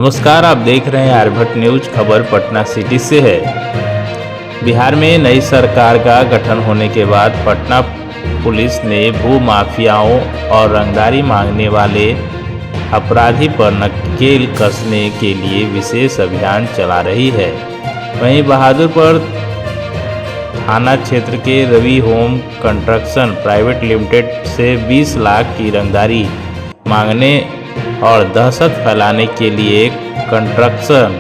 नमस्कार, आप देख रहे हैं आर्यभट्ट न्यूज। खबर पटना सिटी से है। बिहार में नई सरकार का गठन होने के बाद पटना पुलिस ने भू माफियाओं और रंगदारी मांगने वाले अपराधी पर नकेल कसने के लिए विशेष अभियान चला रही है। वहीं बहादुरपुर थाना क्षेत्र के Ravi home construction private limited से 20 लाख की रंगदारी मांगने और दहशत फैलाने के लिए कंस्ट्रक्शन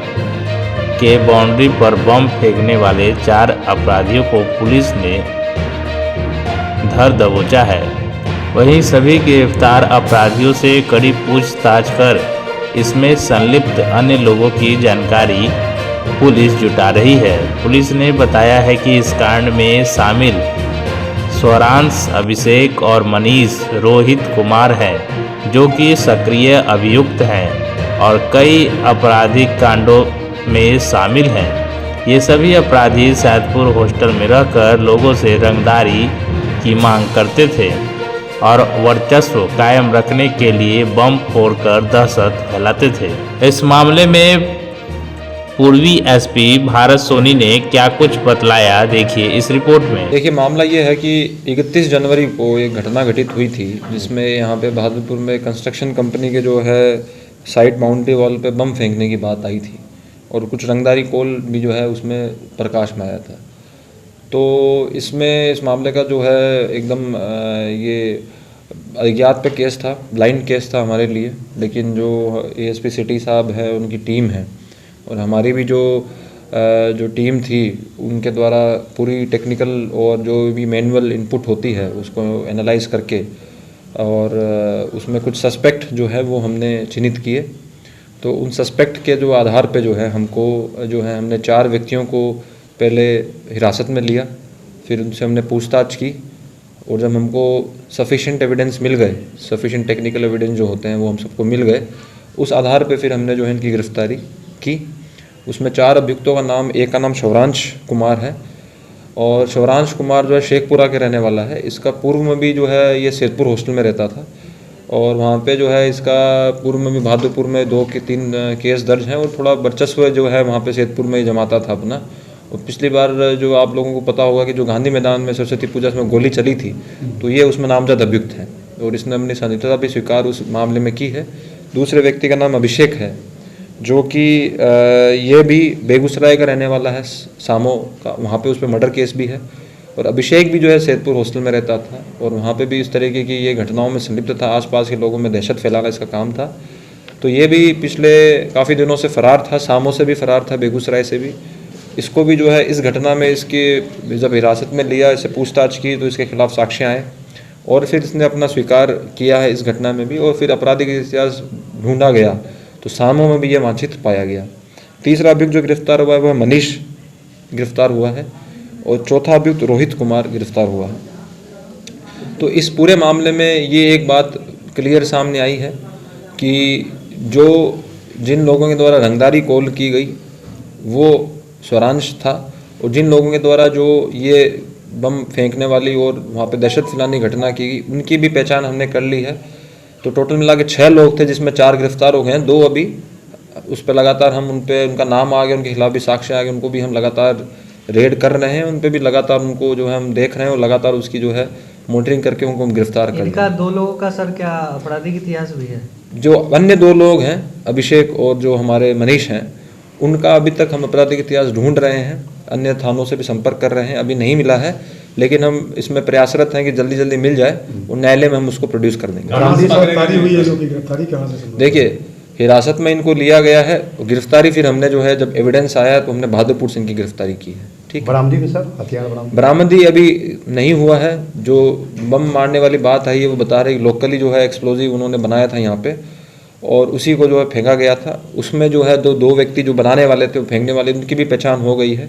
के बाउंड्री पर बम फेंकने वाले 4 अपराधियों को पुलिस ने धर दबोचा है। वहीं सभी गिरफ्तार अपराधियों से कड़ी पूछताछ कर इसमें संलिप्त अन्य लोगों की जानकारी पुलिस जुटा रही है। पुलिस ने बताया है कि इस कांड में शामिल स्वरांश, अभिषेक और मनीष रोहित कुमार हैं, जो कि सक्रिय अभियुक्त हैं और कई आपराधिक कांडों में शामिल हैं। ये सभी अपराधी सैदपुर हॉस्टल में रहकर लोगों से रंगदारी की मांग करते थे और वर्चस्व कायम रखने के लिए बम फोड़कर दहशत फैलाते थे। इस मामले में पूर्वी एसपी भारत सोनी ने क्या कुछ बतलाया, देखिए इस रिपोर्ट में। देखिए, मामला ये है कि 31 जनवरी को एक घटना घटित हुई थी जिसमें यहाँ पे बहादुरपुर में कंस्ट्रक्शन कंपनी के जो है साइड बाउंड्री वॉल पे बम फेंकने की बात आई थी और कुछ रंगदारी कोल भी जो है उसमें प्रकाश में आया था। तो इस मामले का जो है एकदम ये अज्ञात पे केस था, ब्लाइंड केस था हमारे लिए, लेकिन जो एएसपी सिटी साहब है, उनकी टीम है और हमारी भी जो टीम थी उनके द्वारा पूरी टेक्निकल और जो भी मैनुअल इनपुट होती है उसको एनालाइज करके और उसमें कुछ सस्पेक्ट जो है वो हमने चिन्हित किए। तो उन सस्पेक्ट के जो आधार पे जो है हमने 4 व्यक्तियों को पहले हिरासत में लिया, फिर उनसे हमने पूछताछ की और जब हमको सफिशिएंट एविडेंस मिल गए, सफिशिएंट टेक्निकल एविडेंस जो होते हैं वो हम सबको मिल गए, उस आधार पे फिर हमने जो है इनकी गिरफ्तारी की। उसमें 4 अभियुक्तों का नाम, एक का नाम शिवरांश कुमार है और शिवरांश कुमार जो है शेखपुरा के रहने वाला है। इसका पूर्व में भी जो है ये सैदपुर हॉस्टल में रहता था और वहाँ पे जो है इसका पूर्व में भी बहादुरपुर में 2 के 3 केस दर्ज हैं और थोड़ा वर्चस्व जो है वहाँ पे सैदपुर में ही जमाता था अपना। और पिछली बार जो आप लोगों को पता होगा कि जो गांधी मैदान में सरस्वती पूजा में गोली चली थी, तो ये उसमें नामजद अभियुक्त है और इसने अपनी संदिग्धता भी स्वीकार उस मामले में की है। दूसरे व्यक्ति का नाम अभिषेक है, जो कि ये भी बेगूसराय का रहने वाला है, सामो का, वहाँ पे उस पर मर्डर केस भी है। और अभिषेक भी जो है सैदपुर हॉस्टल में रहता था और वहाँ पे भी इस तरीके की ये घटनाओं में संलिप्त था, आसपास के लोगों में दहशत फैलाना इसका काम था। तो ये भी पिछले काफ़ी दिनों से फ़रार था, सामो से भी फ़रार था, बेगूसराय से भी। इसको भी जो है इस घटना में इसकी जब हिरासत में लिया, इससे पूछताछ की तो इसके खिलाफ साक्ष्य आए और फिर इसने अपना स्वीकार किया है इस घटना में भी। और फिर आपराधिक इतिहास ढूंढा गया तो सामो में भी ये वांछित पाया गया। तीसरा अभियुक्त जो गिरफ्तार हुआ है वह मनीष गिरफ्तार हुआ है और चौथा अभियुक्त रोहित कुमार गिरफ्तार हुआ है। तो इस पूरे मामले में ये एक बात क्लियर सामने आई है कि जिन लोगों के द्वारा रंगदारी कॉल की गई वो स्वरांश था और जिन लोगों के द्वारा जो ये बम फेंकने वाली और वहाँ पे दहशत फैलाने की घटना की गई, उनकी भी पहचान हमने कर ली है। तो टोटल मिला के 6 लोग थे, जिसमें 4 गिरफ्तार हो गए हैं, 2 अभी उस पर लगातार हम उनका नाम आ गया, उनके खिलाफ भी साक्ष्य आ गए, उनको भी हम लगातार रेड कर रहे हैं, उन पर भी लगातार उनको जो है हम देख रहे हैं और लगातार उसकी जो है मॉनिटरिंग करके उनको हम गिरफ्तार कर रहे हैं। इनका 2 लोगों का सर क्या आपराधिक इतिहास भी है? जो अन्य 2 लोग हैं, अभिषेक और जो हमारे मनीष हैं, उनका अभी तक हम आपराधिक इतिहास ढूंढ रहे हैं, अन्य थानों से भी संपर्क कर रहे हैं, अभी नहीं मिला है, लेकिन हम इसमें प्रयासरत हैं कि जल्दी जल्दी मिल जाए और न्यायालय में हम उसको प्रोड्यूस कर देंगे। देखिए, हिरासत में इनको लिया गया है, गिरफ्तारी फिर हमने जो है जब एविडेंस आया तो हमने बहादुरपुर से इनकी गिरफ्तारी की है। ठीक, बरामदी में सर हथियार बरामदी अभी नहीं हुआ है। जो बम मारने वाली बात आई है वो बता रहे लोकली जो है एक्सप्लोजिव उन्होंने बनाया था यहाँ पे और उसी को जो है फेंका गया था। उसमें जो है दो व्यक्ति जो बनाने वाले थे, फेंकने वाले, उनकी भी पहचान हो गई है,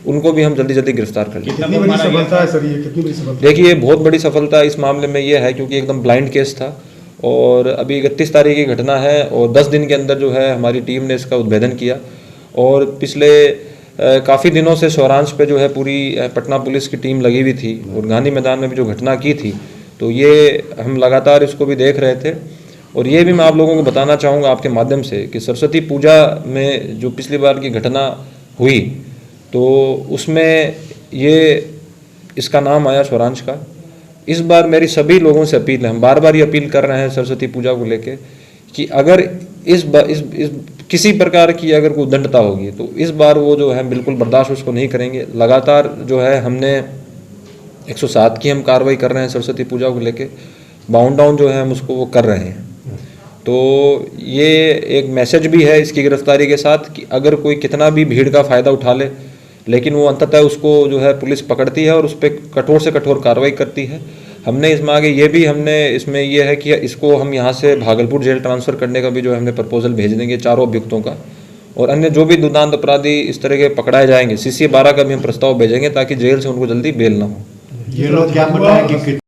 उनको भी हम जल्दी जल्दी गिरफ्तार कर लेंगे। कितनी बड़ी सफलता है सर ये? कितनी बड़ी सफलता? देखिए, बहुत बड़ी सफलता इस मामले में ये है क्योंकि एकदम ब्लाइंड केस था और अभी 31 तारीख की घटना है और 10 दिन के अंदर जो है हमारी टीम ने इसका उद्भेदन किया और पिछले काफ़ी दिनों से स्वरांश पे जो है पूरी पटना पुलिस की टीम लगी हुई थी और गांधी मैदान में भी जो घटना की थी तो ये हम लगातार इसको भी देख रहे थे और ये भी मैं आप लोगों को बताना चाहूँगा आपके माध्यम से कि सरस्वती पूजा में जो पिछली बार की घटना हुई तो उसमें ये इसका नाम आया स्वरांश का। इस बार मेरी सभी लोगों से अपील है, हम बार बार ये अपील कर रहे हैं सरस्वती पूजा को लेके कि अगर इस किसी प्रकार की अगर कोई दंडता होगी तो इस बार वो जो है बिल्कुल बर्दाश्त उसको नहीं करेंगे। लगातार जो है हमने 107 की हम कार्रवाई कर रहे हैं सरस्वती पूजा को लेके, बाउंड डाउन जो है हम उसको वो कर रहे हैं। तो ये एक मैसेज भी है इसकी गिरफ्तारी के साथ कि अगर कोई कितना भी भीड़ का फ़ायदा उठा ले लेकिन वो अंततः उसको जो है पुलिस पकड़ती है और उस पर कठोर से कठोर कार्रवाई करती है। हमने इसमें आगे ये भी हमने इसमें ये है कि इसको हम यहाँ से भागलपुर जेल ट्रांसफ़र करने का भी जो है हमने प्रपोजल भेज देंगे चारों अभियुक्तों का, और अन्य जो भी दुर्दांत अपराधी इस तरह के पकड़ाए जाएंगे CCA 12 का भी हम प्रस्ताव भेजेंगे ताकि जेल से उनको जल्दी बेल ना हो। ये लोग क्या बताएं कि